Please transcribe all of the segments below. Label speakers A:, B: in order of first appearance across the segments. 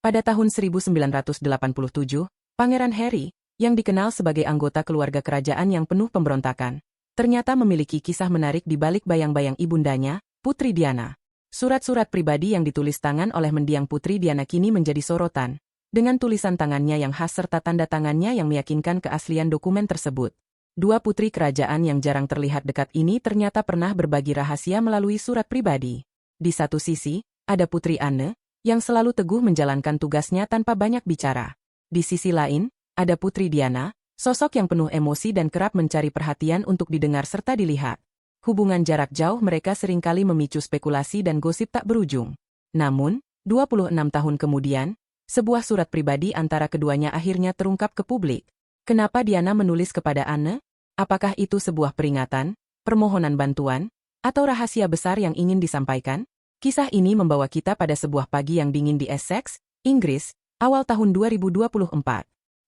A: Pada tahun 1987, Pangeran Harry, yang dikenal sebagai anggota keluarga kerajaan yang penuh pemberontakan, ternyata memiliki kisah menarik di balik bayang-bayang ibundanya, Putri Diana. Surat-surat pribadi yang ditulis tangan oleh mendiang Putri Diana kini menjadi sorotan, dengan tulisan tangannya yang khas serta tanda tangannya yang meyakinkan keaslian dokumen tersebut. Dua putri kerajaan yang jarang terlihat dekat ini ternyata pernah berbagi rahasia melalui surat pribadi. Di satu sisi, ada Putri Anne, yang selalu teguh menjalankan tugasnya tanpa banyak bicara. Di sisi lain, ada Putri Diana, sosok yang penuh emosi dan kerap mencari perhatian untuk didengar serta dilihat. Hubungan jarak jauh mereka seringkali memicu spekulasi dan gosip tak berujung. Namun, 26 tahun kemudian, sebuah surat pribadi antara keduanya akhirnya terungkap ke publik. Kenapa Diana menulis kepada Anne? Apakah itu sebuah peringatan, permohonan bantuan, atau rahasia besar yang ingin disampaikan? Kisah ini membawa kita pada sebuah pagi yang dingin di Essex, Inggris, awal tahun 2024.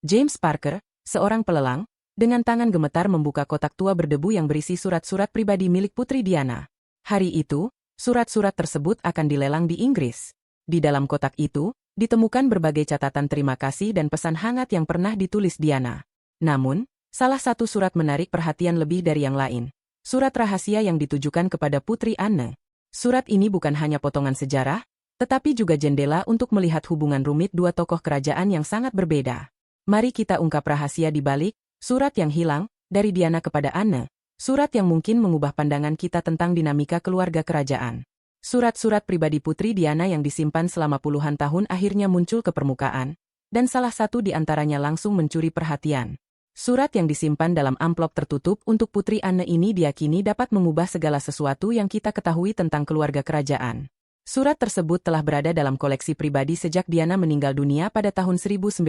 A: James Parker, seorang pelelang, dengan tangan gemetar membuka kotak tua berdebu yang berisi surat-surat pribadi milik Putri Diana. Hari itu, surat-surat tersebut akan dilelang di Inggris. Di dalam kotak itu, ditemukan berbagai catatan terima kasih dan pesan hangat yang pernah ditulis Diana. Namun, salah satu surat menarik perhatian lebih dari yang lain. Surat rahasia yang ditujukan kepada Putri Anne. Surat ini bukan hanya potongan sejarah, tetapi juga jendela untuk melihat hubungan rumit dua tokoh kerajaan yang sangat berbeda. Mari kita ungkap rahasia di balik surat yang hilang, dari Diana kepada Anne. Surat yang mungkin mengubah pandangan kita tentang dinamika keluarga kerajaan. Surat-surat pribadi Putri Diana yang disimpan selama puluhan tahun akhirnya muncul ke permukaan, dan salah satu di antaranya langsung mencuri perhatian. Surat yang disimpan dalam amplop tertutup untuk Putri Anne ini diyakini dapat mengubah segala sesuatu yang kita ketahui tentang keluarga kerajaan. Surat tersebut telah berada dalam koleksi pribadi sejak Diana meninggal dunia pada tahun 1997.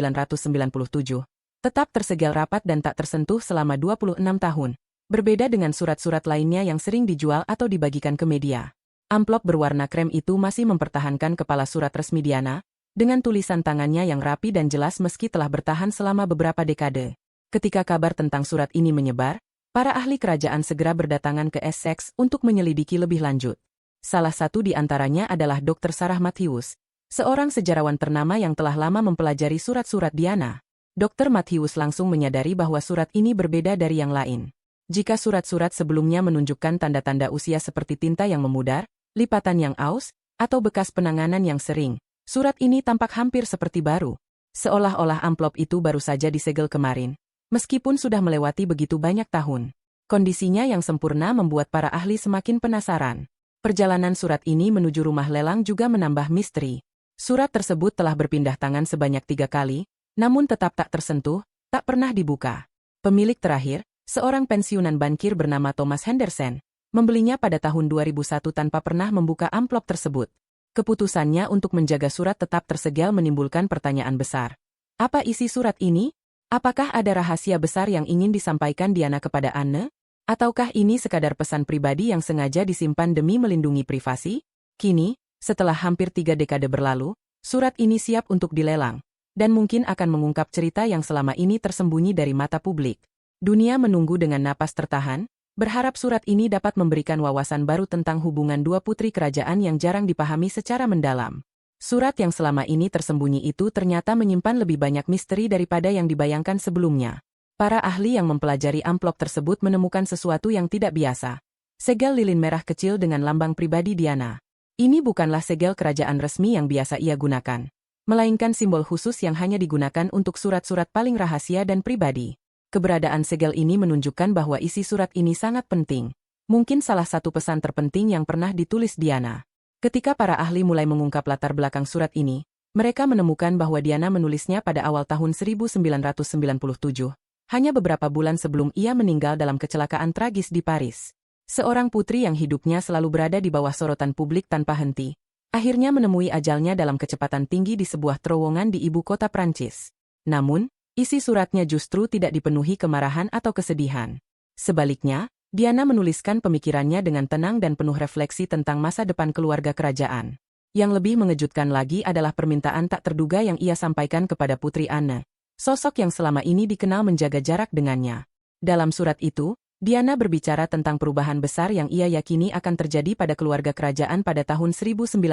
A: Tetap tersegel rapat dan tak tersentuh selama 26 tahun. Berbeda dengan surat-surat lainnya yang sering dijual atau dibagikan ke media. Amplop berwarna krem itu masih mempertahankan kepala surat resmi Diana, dengan tulisan tangannya yang rapi dan jelas meski telah bertahan selama beberapa dekade. Ketika kabar tentang surat ini menyebar, para ahli kerajaan segera berdatangan ke Essex untuk menyelidiki lebih lanjut. Salah satu di antaranya adalah Dr. Sarah Matthews, seorang sejarawan ternama yang telah lama mempelajari surat-surat Diana. Dr. Matthews langsung menyadari bahwa surat ini berbeda dari yang lain. Jika surat-surat sebelumnya menunjukkan tanda-tanda usia seperti tinta yang memudar, lipatan yang aus, atau bekas penanganan yang sering, surat ini tampak hampir seperti baru. Seolah-olah amplop itu baru saja disegel kemarin. Meskipun sudah melewati begitu banyak tahun, kondisinya yang sempurna membuat para ahli semakin penasaran. Perjalanan surat ini menuju rumah lelang juga menambah misteri. Surat tersebut telah berpindah tangan sebanyak 3 kali, namun tetap tak tersentuh, tak pernah dibuka. Pemilik terakhir, seorang pensiunan bankir bernama Thomas Henderson, membelinya pada tahun 2001 tanpa pernah membuka amplop tersebut. Keputusannya untuk menjaga surat tetap tersegel menimbulkan pertanyaan besar. Apa isi surat ini? Apakah ada rahasia besar yang ingin disampaikan Diana kepada Anne? Ataukah ini sekadar pesan pribadi yang sengaja disimpan demi melindungi privasi? Kini, setelah hampir 3 dekade berlalu, surat ini siap untuk dilelang, dan mungkin akan mengungkap cerita yang selama ini tersembunyi dari mata publik. Dunia menunggu dengan napas tertahan, berharap surat ini dapat memberikan wawasan baru tentang hubungan dua putri kerajaan yang jarang dipahami secara mendalam. Surat yang selama ini tersembunyi itu ternyata menyimpan lebih banyak misteri daripada yang dibayangkan sebelumnya. Para ahli yang mempelajari amplop tersebut menemukan sesuatu yang tidak biasa. Segel lilin merah kecil dengan lambang pribadi Diana. Ini bukanlah segel kerajaan resmi yang biasa ia gunakan, melainkan simbol khusus yang hanya digunakan untuk surat-surat paling rahasia dan pribadi. Keberadaan segel ini menunjukkan bahwa isi surat ini sangat penting. Mungkin salah satu pesan terpenting yang pernah ditulis Diana. Ketika para ahli mulai mengungkap latar belakang surat ini, mereka menemukan bahwa Diana menulisnya pada awal tahun 1997, hanya beberapa bulan sebelum ia meninggal dalam kecelakaan tragis di Paris. Seorang putri yang hidupnya selalu berada di bawah sorotan publik tanpa henti, akhirnya menemui ajalnya dalam kecepatan tinggi di sebuah terowongan di ibu kota Prancis. Namun, isi suratnya justru tidak dipenuhi kemarahan atau kesedihan. Sebaliknya, Diana menuliskan pemikirannya dengan tenang dan penuh refleksi tentang masa depan keluarga kerajaan. Yang lebih mengejutkan lagi adalah permintaan tak terduga yang ia sampaikan kepada Putri Anne, sosok yang selama ini dikenal menjaga jarak dengannya. Dalam surat itu, Diana berbicara tentang perubahan besar yang ia yakini akan terjadi pada keluarga kerajaan pada tahun 1997.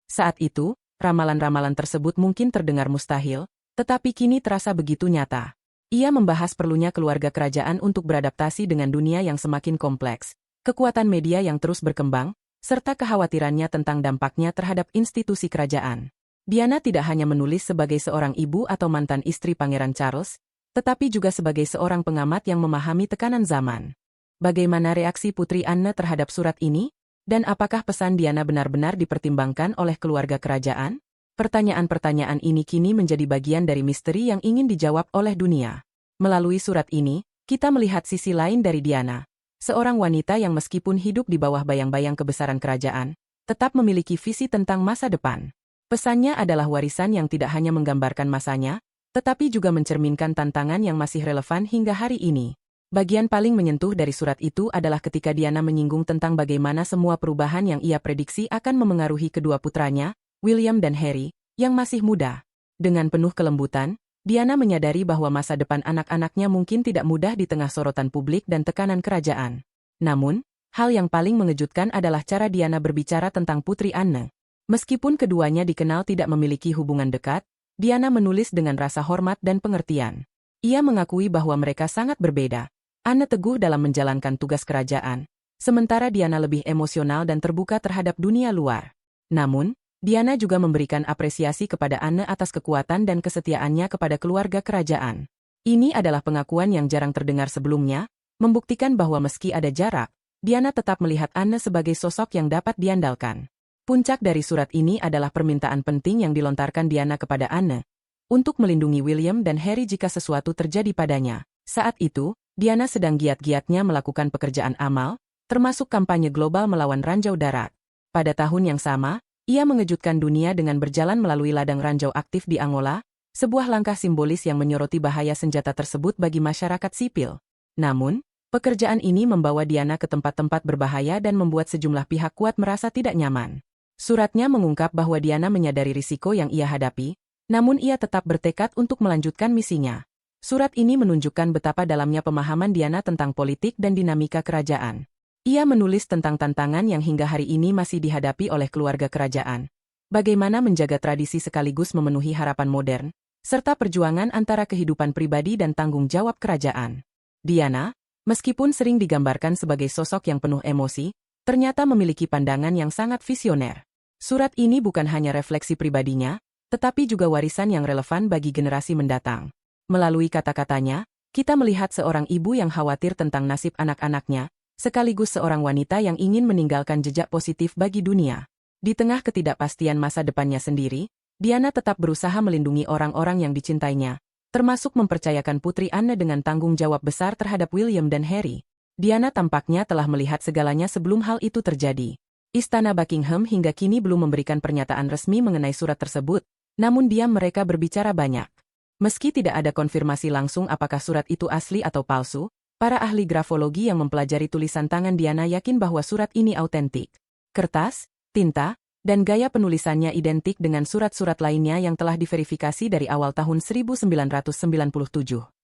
A: Saat itu, Ramalan-ramalan tersebut mungkin terdengar mustahil, tetapi kini terasa begitu nyata. Ia membahas perlunya keluarga kerajaan untuk beradaptasi dengan dunia yang semakin kompleks, kekuatan media yang terus berkembang, serta kekhawatirannya tentang dampaknya terhadap institusi kerajaan. Diana tidak hanya menulis sebagai seorang ibu atau mantan istri Pangeran Charles, tetapi juga sebagai seorang pengamat yang memahami tekanan zaman. Bagaimana reaksi Putri Anne terhadap surat ini? Dan apakah pesan Diana benar-benar dipertimbangkan oleh keluarga kerajaan? Pertanyaan-pertanyaan ini kini menjadi bagian dari misteri yang ingin dijawab oleh dunia. Melalui surat ini, kita melihat sisi lain dari Diana, seorang wanita yang meskipun hidup di bawah bayang-bayang kebesaran kerajaan, tetap memiliki visi tentang masa depan. Pesannya adalah warisan yang tidak hanya menggambarkan masanya, tetapi juga mencerminkan tantangan yang masih relevan hingga hari ini. Bagian paling menyentuh dari surat itu adalah ketika Diana menyinggung tentang bagaimana semua perubahan yang ia prediksi akan memengaruhi kedua putranya, William dan Harry, yang masih muda. Dengan penuh kelembutan, Diana menyadari bahwa masa depan anak-anaknya mungkin tidak mudah di tengah sorotan publik dan tekanan kerajaan. Namun, hal yang paling mengejutkan adalah cara Diana berbicara tentang Putri Anne. Meskipun keduanya dikenal tidak memiliki hubungan dekat, Diana menulis dengan rasa hormat dan pengertian. Ia mengakui bahwa mereka sangat berbeda. Anne teguh dalam menjalankan tugas kerajaan, sementara Diana lebih emosional dan terbuka terhadap dunia luar. Namun, Diana juga memberikan apresiasi kepada Anne atas kekuatan dan kesetiaannya kepada keluarga kerajaan. Ini adalah pengakuan yang jarang terdengar sebelumnya, membuktikan bahwa meski ada jarak, Diana tetap melihat Anne sebagai sosok yang dapat diandalkan. Puncak dari surat ini adalah permintaan penting yang dilontarkan Diana kepada Anne untuk melindungi William dan Harry jika sesuatu terjadi padanya. Saat itu, Diana sedang giat-giatnya melakukan pekerjaan amal, termasuk kampanye global melawan ranjau darat. Pada tahun yang sama, ia mengejutkan dunia dengan berjalan melalui ladang ranjau aktif di Angola, sebuah langkah simbolis yang menyoroti bahaya senjata tersebut bagi masyarakat sipil. Namun, pekerjaan ini membawa Diana ke tempat-tempat berbahaya dan membuat sejumlah pihak kuat merasa tidak nyaman. Suratnya mengungkap bahwa Diana menyadari risiko yang ia hadapi, namun ia tetap bertekad untuk melanjutkan misinya. Surat ini menunjukkan betapa dalamnya pemahaman Diana tentang politik dan dinamika kerajaan. Ia menulis tentang tantangan yang hingga hari ini masih dihadapi oleh keluarga kerajaan. Bagaimana menjaga tradisi sekaligus memenuhi harapan modern, serta perjuangan antara kehidupan pribadi dan tanggung jawab kerajaan. Diana, meskipun sering digambarkan sebagai sosok yang penuh emosi, ternyata memiliki pandangan yang sangat visioner. Surat ini bukan hanya refleksi pribadinya, tetapi juga warisan yang relevan bagi generasi mendatang. Melalui kata-katanya, kita melihat seorang ibu yang khawatir tentang nasib anak-anaknya, sekaligus seorang wanita yang ingin meninggalkan jejak positif bagi dunia. Di tengah ketidakpastian masa depannya sendiri, Diana tetap berusaha melindungi orang-orang yang dicintainya, termasuk mempercayakan Putri Anne dengan tanggung jawab besar terhadap William dan Harry. Diana tampaknya telah melihat segalanya sebelum hal itu terjadi. Istana Buckingham hingga kini belum memberikan pernyataan resmi mengenai surat tersebut, namun diam mereka berbicara banyak. Meski tidak ada konfirmasi langsung apakah surat itu asli atau palsu, para ahli grafologi yang mempelajari tulisan tangan Diana yakin bahwa surat ini autentik. Kertas, tinta, dan gaya penulisannya identik dengan surat-surat lainnya yang telah diverifikasi dari awal tahun 1997.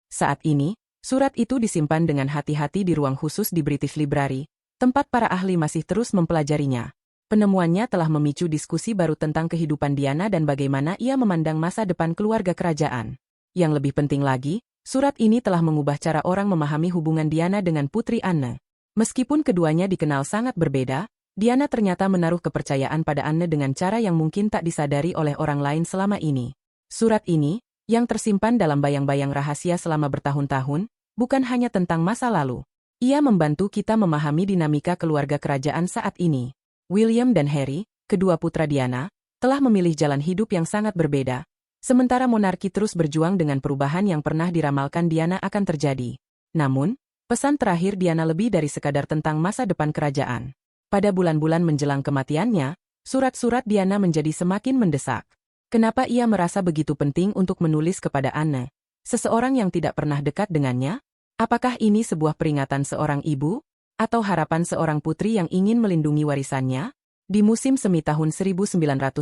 A: Saat ini, surat itu disimpan dengan hati-hati di ruang khusus di British Library, tempat para ahli masih terus mempelajarinya. Penemuannya telah memicu diskusi baru tentang kehidupan Diana dan bagaimana ia memandang masa depan keluarga kerajaan. Yang lebih penting lagi, surat ini telah mengubah cara orang memahami hubungan Diana dengan Putri Anne. Meskipun keduanya dikenal sangat berbeda, Diana ternyata menaruh kepercayaan pada Anne dengan cara yang mungkin tak disadari oleh orang lain selama ini. Surat ini, yang tersimpan dalam bayang-bayang rahasia selama bertahun-tahun, bukan hanya tentang masa lalu. Ia membantu kita memahami dinamika keluarga kerajaan saat ini. William dan Harry, kedua putra Diana, telah memilih jalan hidup yang sangat berbeda, sementara monarki terus berjuang dengan perubahan yang pernah diramalkan Diana akan terjadi. Namun, pesan terakhir Diana lebih dari sekadar tentang masa depan kerajaan. Pada bulan-bulan menjelang kematiannya, surat-surat Diana menjadi semakin mendesak. Kenapa ia merasa begitu penting untuk menulis kepada Anne, seseorang yang tidak pernah dekat dengannya? Apakah ini sebuah peringatan seorang ibu? Atau harapan seorang putri yang ingin melindungi warisannya? Di musim semi tahun 1997,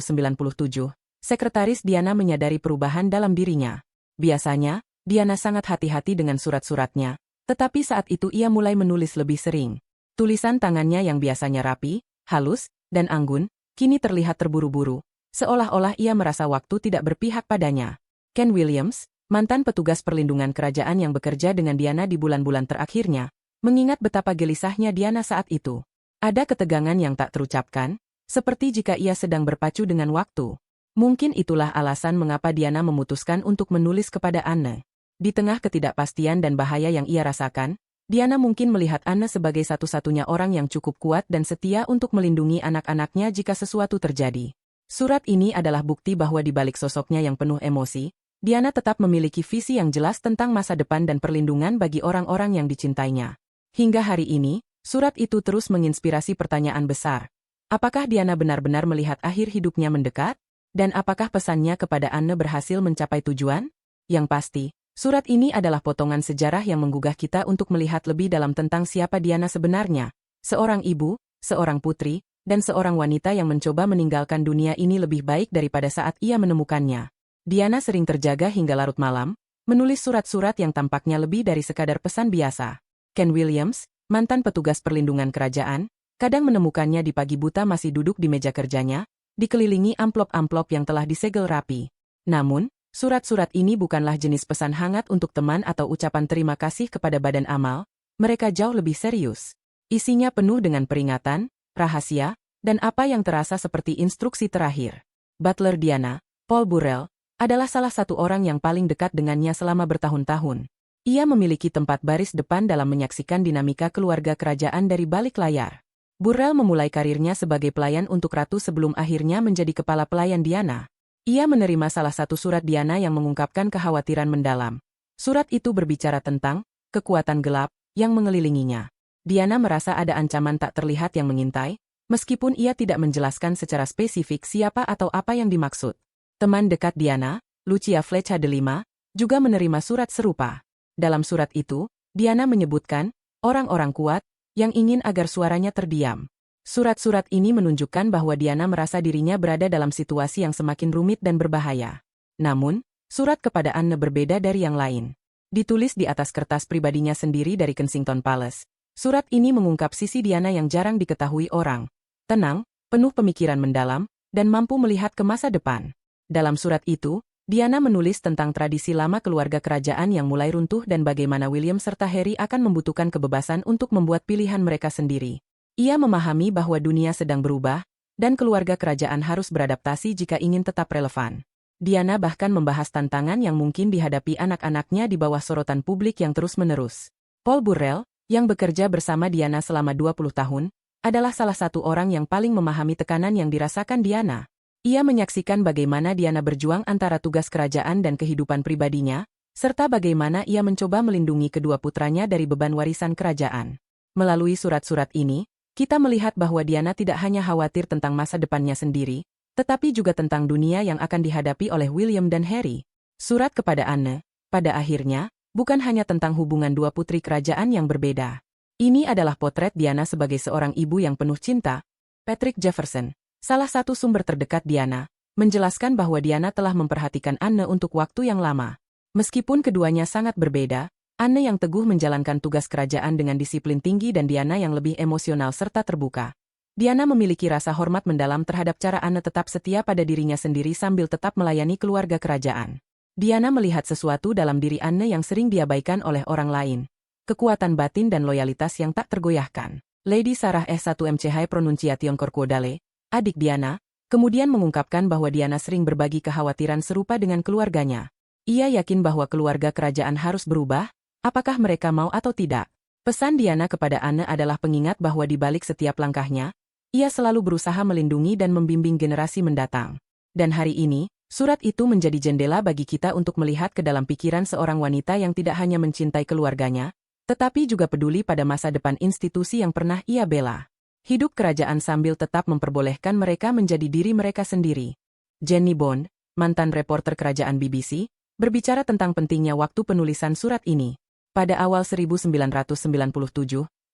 A: Sekretaris Diana menyadari perubahan dalam dirinya. Biasanya, Diana sangat hati-hati dengan surat-suratnya, tetapi saat itu ia mulai menulis lebih sering. Tulisan tangannya yang biasanya rapi, halus, dan anggun, kini terlihat terburu-buru, seolah-olah ia merasa waktu tidak berpihak padanya. Ken Williams, mantan petugas perlindungan kerajaan yang bekerja dengan Diana di bulan-bulan terakhirnya, mengingat betapa gelisahnya Diana saat itu. Ada ketegangan yang tak terucapkan, seperti jika ia sedang berpacu dengan waktu. Mungkin itulah alasan mengapa Diana memutuskan untuk menulis kepada Anne. Di tengah ketidakpastian dan bahaya yang ia rasakan, Diana mungkin melihat Anne sebagai satu-satunya orang yang cukup kuat dan setia untuk melindungi anak-anaknya jika sesuatu terjadi. Surat ini adalah bukti bahwa di balik sosoknya yang penuh emosi, Diana tetap memiliki visi yang jelas tentang masa depan dan perlindungan bagi orang-orang yang dicintainya. Hingga hari ini, surat itu terus menginspirasi pertanyaan besar. Apakah Diana benar-benar melihat akhir hidupnya mendekat? Dan apakah pesannya kepada Anne berhasil mencapai tujuan? Yang pasti, surat ini adalah potongan sejarah yang menggugah kita untuk melihat lebih dalam tentang siapa Diana sebenarnya. Seorang ibu, seorang putri, dan seorang wanita yang mencoba meninggalkan dunia ini lebih baik daripada saat ia menemukannya. Diana sering terjaga hingga larut malam, menulis surat-surat yang tampaknya lebih dari sekadar pesan biasa. Ken Williams, mantan petugas perlindungan kerajaan, kadang menemukannya di pagi buta masih duduk di meja kerjanya, dikelilingi amplop-amplop yang telah disegel rapi. Namun, surat-surat ini bukanlah jenis pesan hangat untuk teman atau ucapan terima kasih kepada badan amal, mereka jauh lebih serius. Isinya penuh dengan peringatan, rahasia, dan apa yang terasa seperti instruksi terakhir. Butler Diana, Paul Burrell, adalah salah satu orang yang paling dekat dengannya selama bertahun-tahun. Ia memiliki tempat baris depan dalam menyaksikan dinamika keluarga kerajaan dari balik layar. Burrell memulai karirnya sebagai pelayan untuk ratu sebelum akhirnya menjadi kepala pelayan Diana. Ia menerima salah satu surat Diana yang mengungkapkan kekhawatiran mendalam. Surat itu berbicara tentang kekuatan gelap yang mengelilinginya. Diana merasa ada ancaman tak terlihat yang mengintai, meskipun ia tidak menjelaskan secara spesifik siapa atau apa yang dimaksud. Teman dekat Diana, Lucia Fletcher V, juga menerima surat serupa. Dalam surat itu, Diana menyebutkan orang-orang kuat yang ingin agar suaranya terdiam. Surat-surat ini menunjukkan bahwa Diana merasa dirinya berada dalam situasi yang semakin rumit dan berbahaya. Namun, surat kepada Anne berbeda dari yang lain. Ditulis di atas kertas pribadinya sendiri dari Kensington Palace, surat ini mengungkap sisi Diana yang jarang diketahui orang. Tenang, penuh pemikiran mendalam, dan mampu melihat ke masa depan. Dalam surat itu, Diana menulis tentang tradisi lama keluarga kerajaan yang mulai runtuh dan bagaimana William serta Harry akan membutuhkan kebebasan untuk membuat pilihan mereka sendiri. Ia memahami bahwa dunia sedang berubah, dan keluarga kerajaan harus beradaptasi jika ingin tetap relevan. Diana bahkan membahas tantangan yang mungkin dihadapi anak-anaknya di bawah sorotan publik yang terus-menerus. Paul Burrell, yang bekerja bersama Diana selama 20 tahun, adalah salah satu orang yang paling memahami tekanan yang dirasakan Diana. Ia menyaksikan bagaimana Diana berjuang antara tugas kerajaan dan kehidupan pribadinya, serta bagaimana ia mencoba melindungi kedua putranya dari beban warisan kerajaan. Melalui surat-surat ini, kita melihat bahwa Diana tidak hanya khawatir tentang masa depannya sendiri, tetapi juga tentang dunia yang akan dihadapi oleh William dan Harry. Surat kepada Anne, pada akhirnya, bukan hanya tentang hubungan dua putri kerajaan yang berbeda. Ini adalah potret Diana sebagai seorang ibu yang penuh cinta. Patrick Jefferson, salah satu sumber terdekat Diana, menjelaskan bahwa Diana telah memperhatikan Anne untuk waktu yang lama. Meskipun keduanya sangat berbeda, Anne yang teguh menjalankan tugas kerajaan dengan disiplin tinggi dan Diana yang lebih emosional serta terbuka. Diana memiliki rasa hormat mendalam terhadap cara Anne tetap setia pada dirinya sendiri sambil tetap melayani keluarga kerajaan. Diana melihat sesuatu dalam diri Anne yang sering diabaikan oleh orang lain. Kekuatan batin dan loyalitas yang tak tergoyahkan. Lady Sarah S1 Pronunciation Corcuodale, adik Diana, kemudian mengungkapkan bahwa Diana sering berbagi kekhawatiran serupa dengan keluarganya. Ia yakin bahwa keluarga kerajaan harus berubah, apakah mereka mau atau tidak. Pesan Diana kepada Anne adalah pengingat bahwa di balik setiap langkahnya, ia selalu berusaha melindungi dan membimbing generasi mendatang. Dan hari ini, surat itu menjadi jendela bagi kita untuk melihat ke dalam pikiran seorang wanita yang tidak hanya mencintai keluarganya, tetapi juga peduli pada masa depan institusi yang pernah ia bela. Hidup kerajaan sambil tetap memperbolehkan mereka menjadi diri mereka sendiri. Jenny Bond, mantan reporter kerajaan BBC, berbicara tentang pentingnya waktu penulisan surat ini. Pada awal 1997,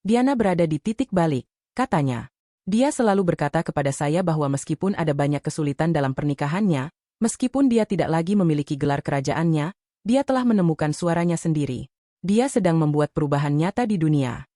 A: Diana berada di titik balik, katanya. Dia selalu berkata kepada saya bahwa meskipun ada banyak kesulitan dalam pernikahannya, meskipun dia tidak lagi memiliki gelar kerajaannya, dia telah menemukan suaranya sendiri. Dia sedang membuat perubahan nyata di dunia.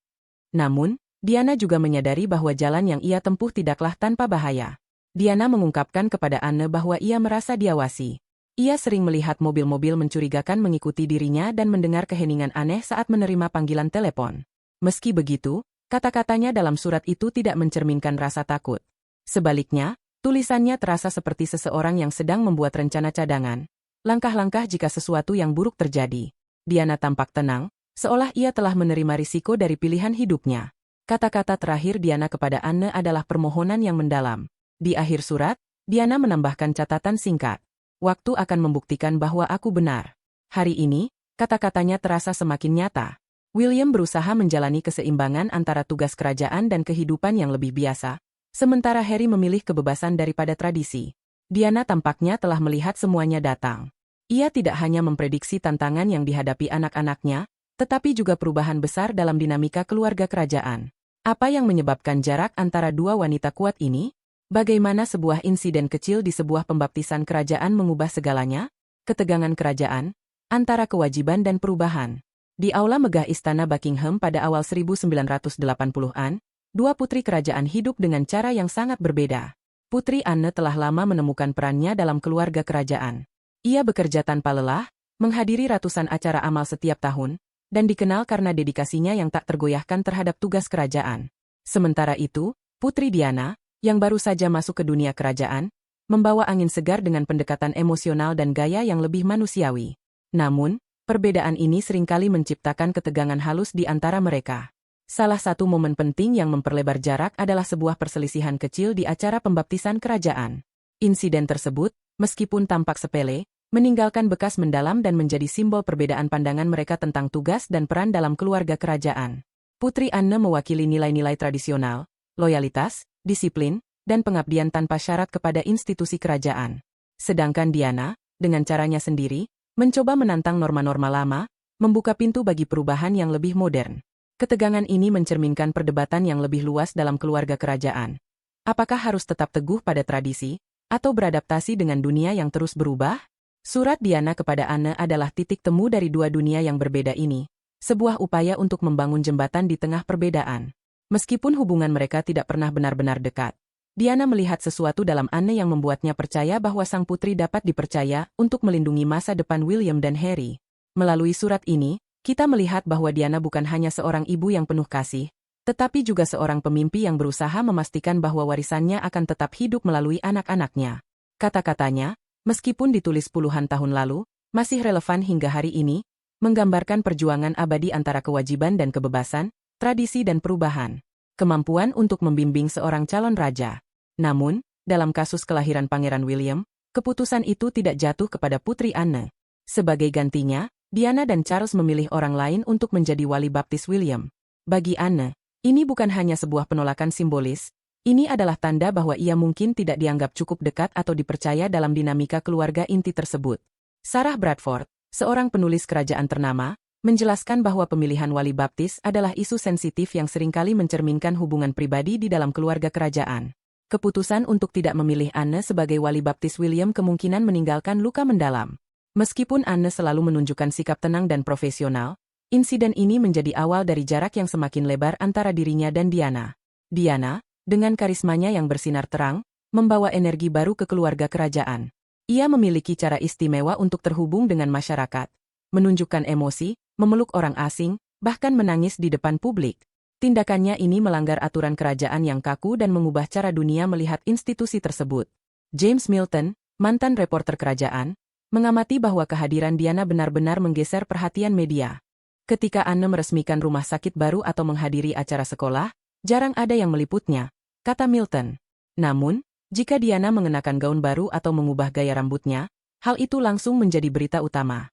A: Namun, Diana juga menyadari bahwa jalan yang ia tempuh tidaklah tanpa bahaya. Diana mengungkapkan kepada Anne bahwa ia merasa diawasi. Ia sering melihat mobil-mobil mencurigakan mengikuti dirinya dan mendengar keheningan aneh saat menerima panggilan telepon. Meski begitu, kata-katanya dalam surat itu tidak mencerminkan rasa takut. Sebaliknya, tulisannya terasa seperti seseorang yang sedang membuat rencana cadangan. Langkah-langkah jika sesuatu yang buruk terjadi. Diana tampak tenang, seolah ia telah menerima risiko dari pilihan hidupnya. Kata-kata terakhir Diana kepada Anne adalah permohonan yang mendalam. Di akhir surat, Diana menambahkan catatan singkat. Waktu akan membuktikan bahwa aku benar. Hari ini, kata-katanya terasa semakin nyata. William berusaha menjalani keseimbangan antara tugas kerajaan dan kehidupan yang lebih biasa, sementara Harry memilih kebebasan daripada tradisi. Diana tampaknya telah melihat semuanya datang. Ia tidak hanya memprediksi tantangan yang dihadapi anak-anaknya, tetapi juga perubahan besar dalam dinamika keluarga kerajaan. Apa yang menyebabkan jarak antara dua wanita kuat ini? Bagaimana sebuah insiden kecil di sebuah pembaptisan kerajaan mengubah segalanya? Ketegangan kerajaan, antara kewajiban dan perubahan. Di aula megah Istana Buckingham pada awal 1980-an, dua putri kerajaan hidup dengan cara yang sangat berbeda. Putri Anne telah lama menemukan perannya dalam keluarga kerajaan. Ia bekerja tanpa lelah, menghadiri ratusan acara amal setiap tahun, dan dikenal karena dedikasinya yang tak tergoyahkan terhadap tugas kerajaan. Sementara itu, Putri Diana, yang baru saja masuk ke dunia kerajaan, membawa angin segar dengan pendekatan emosional dan gaya yang lebih manusiawi. Namun, perbedaan ini seringkali menciptakan ketegangan halus di antara mereka. Salah satu momen penting yang memperlebar jarak adalah sebuah perselisihan kecil di acara pembaptisan kerajaan. Insiden tersebut, meskipun tampak sepele, meninggalkan bekas mendalam dan menjadi simbol perbedaan pandangan mereka tentang tugas dan peran dalam keluarga kerajaan. Putri Anne mewakili nilai-nilai tradisional, loyalitas, disiplin, dan pengabdian tanpa syarat kepada institusi kerajaan. Sedangkan Diana, dengan caranya sendiri, mencoba menantang norma-norma lama, membuka pintu bagi perubahan yang lebih modern. Ketegangan ini mencerminkan perdebatan yang lebih luas dalam keluarga kerajaan. Apakah harus tetap teguh pada tradisi, atau beradaptasi dengan dunia yang terus berubah? Surat Diana kepada Anne adalah titik temu dari dua dunia yang berbeda ini, sebuah upaya untuk membangun jembatan di tengah perbedaan. Meskipun hubungan mereka tidak pernah benar-benar dekat, Diana melihat sesuatu dalam Anne yang membuatnya percaya bahwa sang putri dapat dipercaya untuk melindungi masa depan William dan Harry. Melalui surat ini, kita melihat bahwa Diana bukan hanya seorang ibu yang penuh kasih, tetapi juga seorang pemimpi yang berusaha memastikan bahwa warisannya akan tetap hidup melalui anak-anaknya. Kata-katanya, meskipun ditulis puluhan tahun lalu, masih relevan hingga hari ini, menggambarkan perjuangan abadi antara kewajiban dan kebebasan, tradisi dan perubahan, kemampuan untuk membimbing seorang calon raja. Namun, dalam kasus kelahiran Pangeran William, keputusan itu tidak jatuh kepada Putri Anne. Sebagai gantinya, Diana dan Charles memilih orang lain untuk menjadi wali baptis William. Bagi Anne, ini bukan hanya sebuah penolakan simbolis, ini adalah tanda bahwa ia mungkin tidak dianggap cukup dekat atau dipercaya dalam dinamika keluarga inti tersebut. Sarah Bradford, seorang penulis kerajaan ternama, menjelaskan bahwa pemilihan wali baptis adalah isu sensitif yang seringkali mencerminkan hubungan pribadi di dalam keluarga kerajaan. Keputusan untuk tidak memilih Anne sebagai wali baptis William kemungkinan meninggalkan luka mendalam. Meskipun Anne selalu menunjukkan sikap tenang dan profesional, insiden ini menjadi awal dari jarak yang semakin lebar antara dirinya dan Diana. Diana, dengan karismanya yang bersinar terang, membawa energi baru ke keluarga kerajaan. Ia memiliki cara istimewa untuk terhubung dengan masyarakat, menunjukkan emosi, memeluk orang asing, bahkan menangis di depan publik. Tindakannya ini melanggar aturan kerajaan yang kaku dan mengubah cara dunia melihat institusi tersebut. James Milton, mantan reporter kerajaan, mengamati bahwa kehadiran Diana benar-benar menggeser perhatian media. Ketika Anne meresmikan rumah sakit baru atau menghadiri acara sekolah, jarang ada yang meliputnya, kata Milton. Namun, jika Diana mengenakan gaun baru atau mengubah gaya rambutnya, hal itu langsung menjadi berita utama.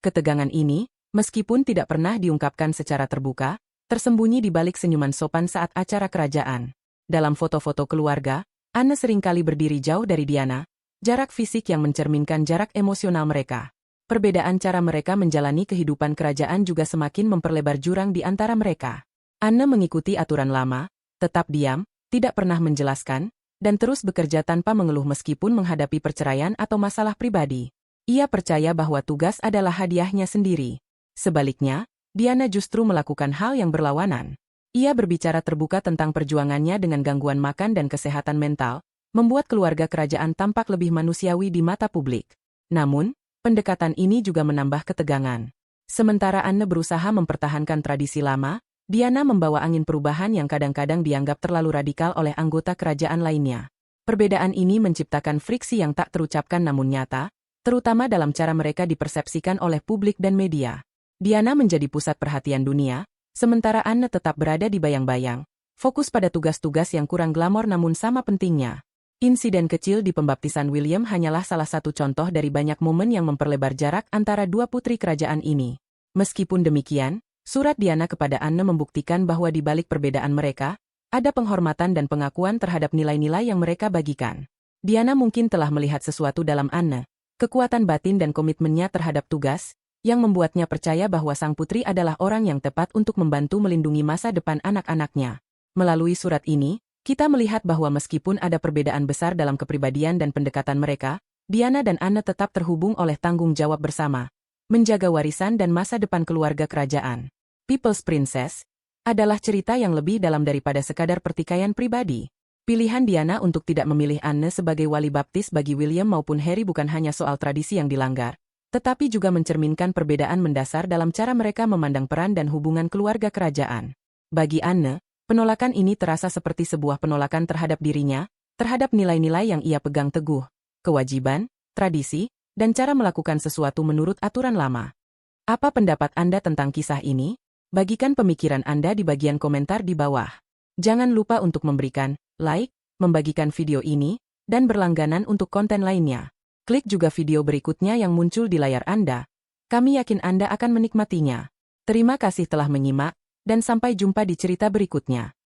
A: Ketegangan ini, meskipun tidak pernah diungkapkan secara terbuka, tersembunyi di balik senyuman sopan saat acara kerajaan. Dalam foto-foto keluarga, Anne seringkali berdiri jauh dari Diana, jarak fisik yang mencerminkan jarak emosional mereka. Perbedaan cara mereka menjalani kehidupan kerajaan juga semakin memperlebar jurang di antara mereka. Anne mengikuti aturan lama, tetap diam, tidak pernah menjelaskan, dan terus bekerja tanpa mengeluh meskipun menghadapi perceraian atau masalah pribadi. Ia percaya bahwa tugas adalah hadiahnya sendiri. Sebaliknya, Diana justru melakukan hal yang berlawanan. Ia berbicara terbuka tentang perjuangannya dengan gangguan makan dan kesehatan mental, membuat keluarga kerajaan tampak lebih manusiawi di mata publik. Namun, pendekatan ini juga menambah ketegangan. Sementara Anne berusaha mempertahankan tradisi lama, Diana membawa angin perubahan yang kadang-kadang dianggap terlalu radikal oleh anggota kerajaan lainnya. Perbedaan ini menciptakan friksi yang tak terucapkan namun nyata, terutama dalam cara mereka dipersepsikan oleh publik dan media. Diana menjadi pusat perhatian dunia, sementara Anne tetap berada di bayang-bayang, fokus pada tugas-tugas yang kurang glamor namun sama pentingnya. Insiden kecil di pembaptisan William hanyalah salah satu contoh dari banyak momen yang memperlebar jarak antara dua putri kerajaan ini. Meskipun demikian, surat Diana kepada Anne membuktikan bahwa di balik perbedaan mereka, ada penghormatan dan pengakuan terhadap nilai-nilai yang mereka bagikan. Diana mungkin telah melihat sesuatu dalam Anne, kekuatan batin dan komitmennya terhadap tugas, yang membuatnya percaya bahwa sang putri adalah orang yang tepat untuk membantu melindungi masa depan anak-anaknya. Melalui surat ini, kita melihat bahwa meskipun ada perbedaan besar dalam kepribadian dan pendekatan mereka, Diana dan Anne tetap terhubung oleh tanggung jawab bersama, menjaga warisan dan masa depan keluarga kerajaan. People's Princess adalah cerita yang lebih dalam daripada sekadar pertikaian pribadi. Pilihan Diana untuk tidak memilih Anne sebagai wali baptis bagi William maupun Harry bukan hanya soal tradisi yang dilanggar, tetapi juga mencerminkan perbedaan mendasar dalam cara mereka memandang peran dan hubungan keluarga kerajaan. Bagi Anne, penolakan ini terasa seperti sebuah penolakan terhadap dirinya, terhadap nilai-nilai yang ia pegang teguh, kewajiban, tradisi, dan cara melakukan sesuatu menurut aturan lama. Apa pendapat Anda tentang kisah ini? Bagikan pemikiran Anda di bagian komentar di bawah. Jangan lupa untuk memberikan like, membagikan video ini, dan berlangganan untuk konten lainnya. Klik juga video berikutnya yang muncul di layar Anda. Kami yakin Anda akan menikmatinya. Terima kasih telah menyimak, dan sampai jumpa di cerita berikutnya.